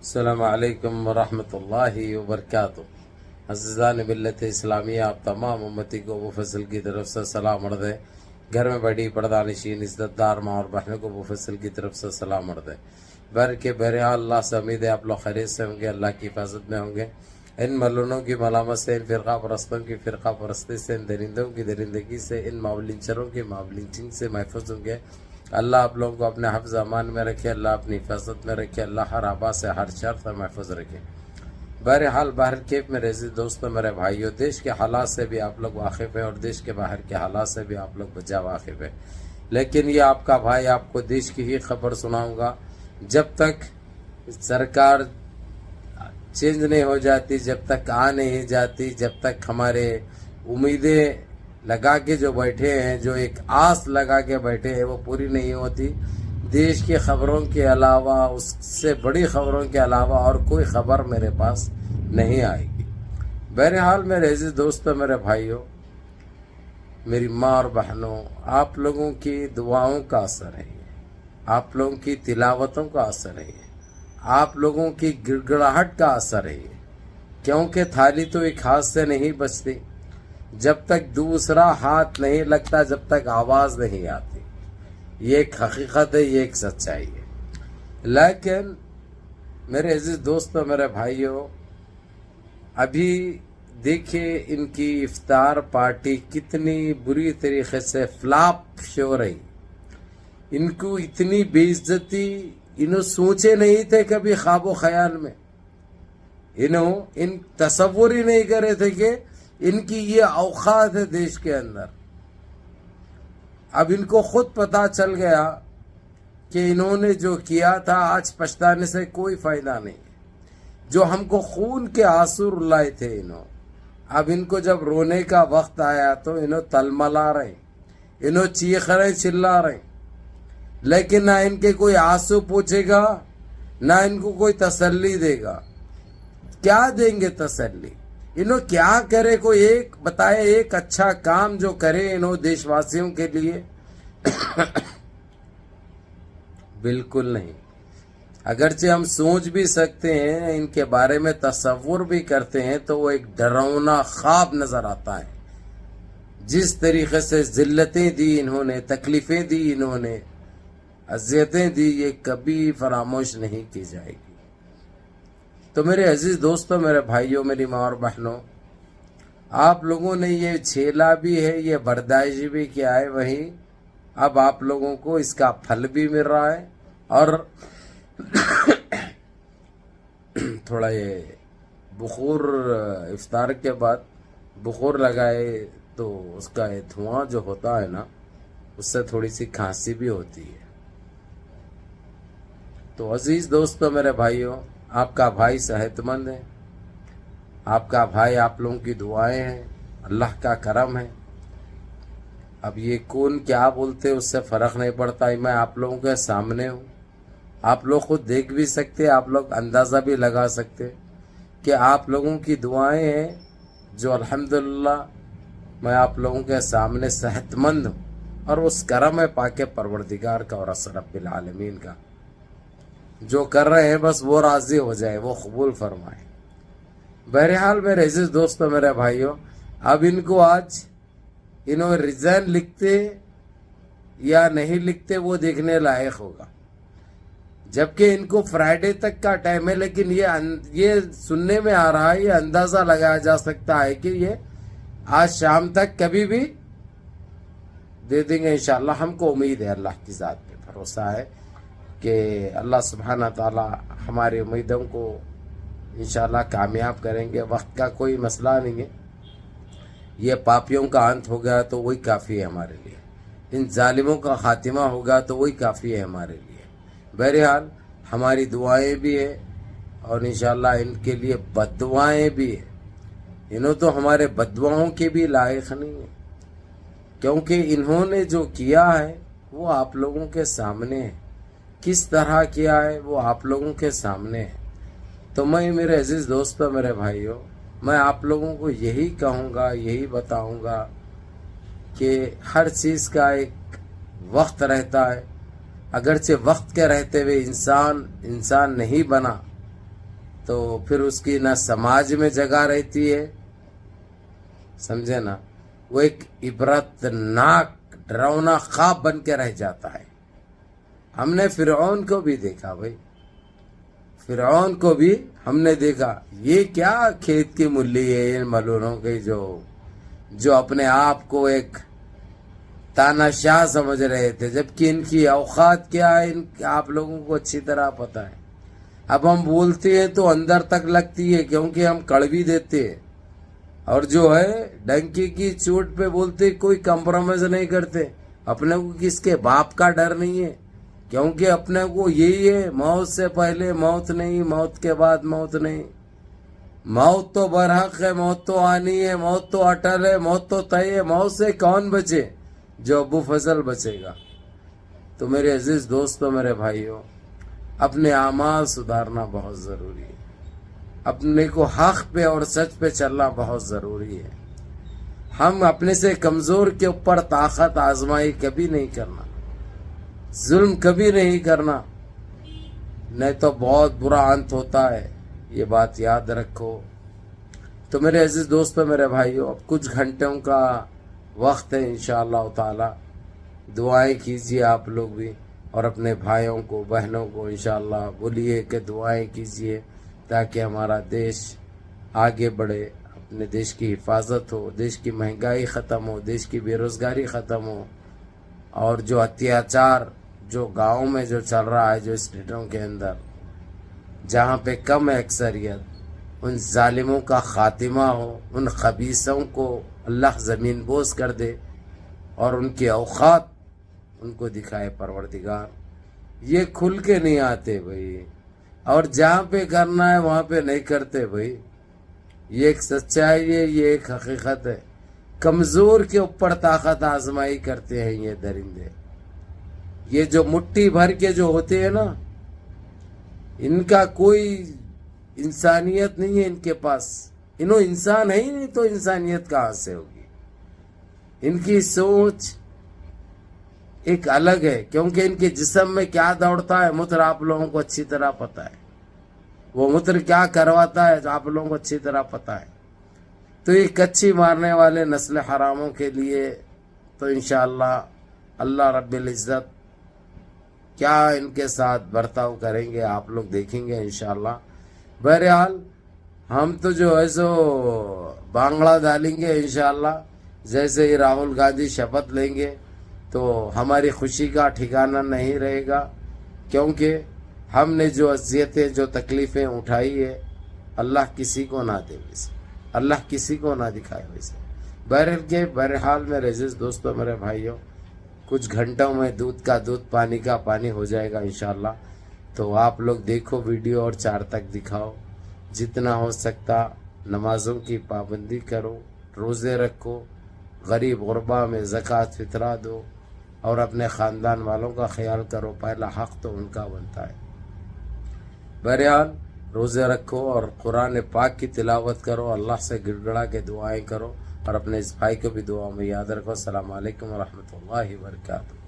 السلام علیکم ورحمۃ اللہ وبرکاتہ۔ عزیزان ملت اسلامیہ، آپ تمام امتی کو ابو فضل کی طرف سے سلام عرض ہے۔ گھر میں بڑی پردہ نشین عزت دار ماں اور بہنوں کو ابو فضل کی طرف سے سلام عرض ہے۔ بہرحال اللہ سے امید ہے آپ لوگ خیریت سے ہوں گے، اللہ کی حفاظت میں ہوں گے، ان ملونوں کی ملامت سے، ان فرقہ پرستوں کی فرقہ پرستی سے، ان درندوں کی درندگی سے، ان ماولنچروں کی ماولنچنگ سے محفوظ ہوں گے۔ اللہ آپ لوگوں کو اپنے حفظ امان میں رکھے، اللہ اپنی حفاظت میں رکھے، اللہ ہر آبا سے ہر شر سے محفوظ رکھے۔ بہرحال باہر کیف میں عزیز دوستوں، میرے بھائیوں، دیش کے حالات سے بھی آپ لوگ واقف ہیں اور دیش کے باہر کے حالات سے بھی آپ لوگ بجا واقف ہیں، لیکن یہ آپ کا بھائی آپ کو دیش کی ہی خبر سناؤں گا۔ جب تک سرکار چینج نہیں ہو جاتی، جب تک آ نہیں جاتی، جب تک ہمارے امیدیں لگا کے جو بیٹھے ہیں، جو ایک آس لگا کے بیٹھے ہیں، وہ پوری نہیں ہوتی، دیش کی خبروں کے علاوہ، اس سے بڑی خبروں کے علاوہ اور کوئی خبر میرے پاس نہیں آئے گی۔ بہرحال میرے عزیز دوستوں، میرے بھائیوں، میری ماں اور بہنوں، آپ لوگوں کی دعاؤں کا اثر ہے، آپ لوگوں کی تلاوتوں کا اثر ہے، آپ لوگوں کی گڑ گڑاہٹ کا اثر ہے، کیونکہ تھالی تو ایک ہاتھ سے نہیں بچتی، جب تک دوسرا ہاتھ نہیں لگتا، جب تک آواز نہیں آتی۔ یہ ایک حقیقت ہے، یہ ایک سچائی ہے۔ لیکن میرے عزیز دوستوں، میرے بھائیوں، ابھی دیکھیں ان کی افطار پارٹی کتنی بری طریقے سے فلاپ ہو رہی، ان کو اتنی بے عزتی انہوں سوچے نہیں تھے کبھی خواب و خیال میں، ان تصور ہی نہیں کرے تھے کہ ان کی یہ اوقات ہے دیش کے اندر۔ اب ان کو خود پتا چل گیا کہ انہوں نے جو کیا تھا، آج پچھتانے سے کوئی فائدہ نہیں۔ جو ہم کو خون کے آنسو رلائے تھے اب ان کو جب رونے کا وقت آیا تو انہوں تلملا رہے، انہوں چیخ رہے، چلا رہے، لیکن نہ ان کے کوئی آنسو پوچھے گا، نہ ان کو کوئی تسلی دے گا۔ کیا دیں گے تسلی؟ انہوں کیا کرے؟ کوئی ایک بتائے، ایک اچھا کام جو کرے انہوں دیش واسیوں کے لیے؟ بالکل نہیں۔ اگرچہ ہم سوچ بھی سکتے ہیں، ان کے بارے میں تصور بھی کرتے ہیں، تو وہ ایک ڈراؤنا خواب نظر آتا ہے۔ جس طریقے سے ذلتیں دی انہوں نے، تکلیفیں دی انہوں نے، اذیتیں دی، یہ کبھی فراموش نہیں کی جائے گی۔ تو میرے عزیز دوستوں، میرے بھائیوں، میری ماں اور بہنوں، آپ لوگوں نے یہ چھیلا بھی ہے، یہ برداشت بھی کیا ہے، وہیں اب آپ لوگوں کو اس کا پھل بھی مل رہا ہے۔ اور تھوڑا یہ بخور افطار کے بعد بخور لگائے تو اس کا یہ دھواں جو ہوتا ہے نا، اس سے تھوڑی سی کھانسی بھی ہوتی ہے۔ تو عزیز دوستوں، میرے بھائیوں، آپ کا بھائی صحت مند ہے، آپ کا بھائی آپ لوگوں کی دعائیں ہیں، اللہ کا کرم ہے۔ اب یہ کون کیا بولتے اس سے فرق نہیں پڑتا، میں آپ لوگوں کے سامنے ہوں، آپ لوگ خود دیکھ بھی سکتے، آپ لوگ اندازہ بھی لگا سکتے کہ آپ لوگوں کی دعائیں ہیں جو الحمدللہ میں آپ لوگوں کے سامنے صحت مند ہوں، اور اس کرم ہے پاک پروردگار کا اور اثر رب العالمین کا۔ جو کر رہے ہیں بس وہ راضی ہو جائے، وہ قبول فرمائے۔ بہرحال میرے عزیز دوستوں، میرے بھائیوں، اب ان کو آج انہوں ریزائن لکھتے یا نہیں لکھتے وہ دیکھنے لائق ہوگا، جبکہ ان کو فرائیڈے تک کا ٹائم ہے، لیکن یہ سننے میں آ رہا ہے، یہ اندازہ لگایا جا سکتا ہے کہ یہ آج شام تک کبھی بھی دے دیں گے انشاءاللہ۔ ہم کو امید ہے، اللہ کی ذات پہ بھروسہ ہے کہ اللہ سبحانہ تعالی ہماری امیدوں کو انشاءاللہ کامیاب کریں گے۔ وقت کا کوئی مسئلہ نہیں ہے، یہ پاپیوں کا انت ہو گیا تو وہی کافی ہے ہمارے لیے، ان ظالموں کا خاتمہ ہوگا تو وہی کافی ہے ہمارے لیے۔ بہرحال ہماری دعائیں بھی ہیں اور انشاءاللہ ان کے لیے بد دعائیں بھی ہیں۔ انہوں تو ہمارے بد دعاؤں کے بھی لائق نہیں ہیں، کیونکہ انہوں نے جو کیا ہے وہ آپ لوگوں کے سامنے ہے، کس طرح کیا ہے وہ آپ لوگوں کے سامنے ہے۔ تو میں میرے عزیز دوستوں، میرے بھائیوں، میں آپ لوگوں کو یہی کہوں گا، یہی بتاؤں گا کہ ہر چیز کا ایک وقت رہتا ہے، اگرچہ وقت کے رہتے ہوئے انسان نہیں بنا، تو پھر اس کی نہ سماج میں جگہ رہتی ہے، سمجھے نا، وہ ایک عبرتناک ڈراؤنا خواب بن کے رہ جاتا ہے۔ ہم نے فرعون کو بھی دیکھا بھائی، فرعون کو بھی ہم نے دیکھا، یہ کیا کھیت کی ملی ہے ان ملونوں کی جو اپنے آپ کو ایک تاناشاہ سمجھ رہے تھے، جبکہ ان کی اوقات کیا ہے آپ لوگوں کو اچھی طرح پتہ ہے۔ اب ہم بولتے ہیں تو اندر تک لگتی ہے، کیونکہ ہم کڑوی دیتے ہیں، اور جو ہے ڈنکی کی چوٹ پہ بولتے کوئی کمپرومائز نہیں کرتے۔ اپنے کو کس کے باپ کا ڈر نہیں ہے، کیونکہ اپنے کو یہی ہے، موت سے پہلے موت نہیں، موت کے بعد موت نہیں۔ موت تو برحق ہے، موت تو آنی ہے، موت تو اٹل ہے، موت تو طے ہے۔ موت سے کون بچے؟ جو ابو فضل بچے گا۔ تو میرے عزیز دوستوں، میرے بھائیوں، اپنے اعمال سدھارنا بہت ضروری ہے، اپنے کو حق پہ اور سچ پہ چلنا بہت ضروری ہے۔ ہم اپنے سے کمزور کے اوپر طاقت آزمائی کبھی نہیں کرنا، ظلم کبھی نہیں کرنا، نہیں تو بہت برا انت ہوتا ہے، یہ بات یاد رکھو۔ تو میرے عزیز دوستوں، میرے بھائیوں، اب کچھ گھنٹوں کا وقت ہے، انشاءاللہ تعالی دعائیں کیجیے آپ لوگ بھی، اور اپنے بھائیوں کو، بہنوں کو انشاءاللہ بولیے کہ دعائیں کیجیے تاکہ ہمارا دیش آگے بڑھے، اپنے دیش کی حفاظت ہو، دیش کی مہنگائی ختم ہو، دیش کی بے روزگاری ختم ہو، اور جو اتیاچار جو گاؤں میں جو چل رہا ہے، جو اسٹیٹوں کے اندر جہاں پہ کم ہے اکثریت، ان ظالموں کا خاتمہ ہو، ان خبیثوں کو اللہ زمین بوس کر دے، اور ان کی اوقات ان کو دکھائے پروردگار۔ یہ کھل کے نہیں آتے بھائی، اور جہاں پہ کرنا ہے وہاں پہ نہیں کرتے بھائی، یہ ایک سچائی ہے، یہ ایک حقیقت ہے۔ کمزور کے اوپر طاقت آزمائی کرتے ہیں یہ درندے، یہ جو مٹھی بھر کے جو ہوتے ہیں نا، ان کا کوئی انسانیت نہیں ہے ان کے پاس، انہوں انسان ہے ہی نہیں تو انسانیت کہاں سے ہوگی؟ ان کی سوچ ایک الگ ہے، کیونکہ ان کے جسم میں کیا دوڑتا ہے متر آپ لوگوں کو اچھی طرح پتہ ہے، وہ متر کیا کرواتا ہے جو آپ لوگوں کو اچھی طرح پتہ ہے۔ تو یہ کچھی مارنے والے نسل حراموں کے لیے تو انشاءاللہ اللہ رب العزت کیا ان کے ساتھ برتاؤ کریں گے آپ لوگ دیکھیں گے انشاءاللہ۔ بہرحال ہم تو جو ہے سو بانگڑا ڈالیں گے انشاءاللہ، جیسے ہی راہل گاندھی شپت لیں گے تو ہماری خوشی کا ٹھکانہ نہیں رہے گا، کیونکہ ہم نے جو اذیتیں جو تکلیفیں اٹھائی ہے، اللہ کسی کو نہ دے ویسے، اللہ کسی کو نہ دکھائے ویسے۔ بہرحال میرے عزیز دوستوں، میرے بھائیوں، کچھ گھنٹوں میں دودھ کا دودھ، پانی کا پانی ہو جائے گا انشاءاللہ۔ تو آپ لوگ دیکھو ویڈیو اور 4 تک دکھاؤ، جتنا ہو سکتا نمازوں کی پابندی کرو، روزے رکھو، غریب غربا میں زکوٰۃ فطرہ دو، اور اپنے خاندان والوں کا خیال کرو، پہلا حق تو ان کا بنتا ہے۔ بہرحال روزے رکھو اور قرآن پاک کی تلاوت کرو، اللہ سے گڑ گڑا کے دعائیں کرو، اور اپنے اس بھائی کو بھی دعا میں یاد رکھو۔ السلام علیکم ورحمۃ اللہ وبرکاتہ۔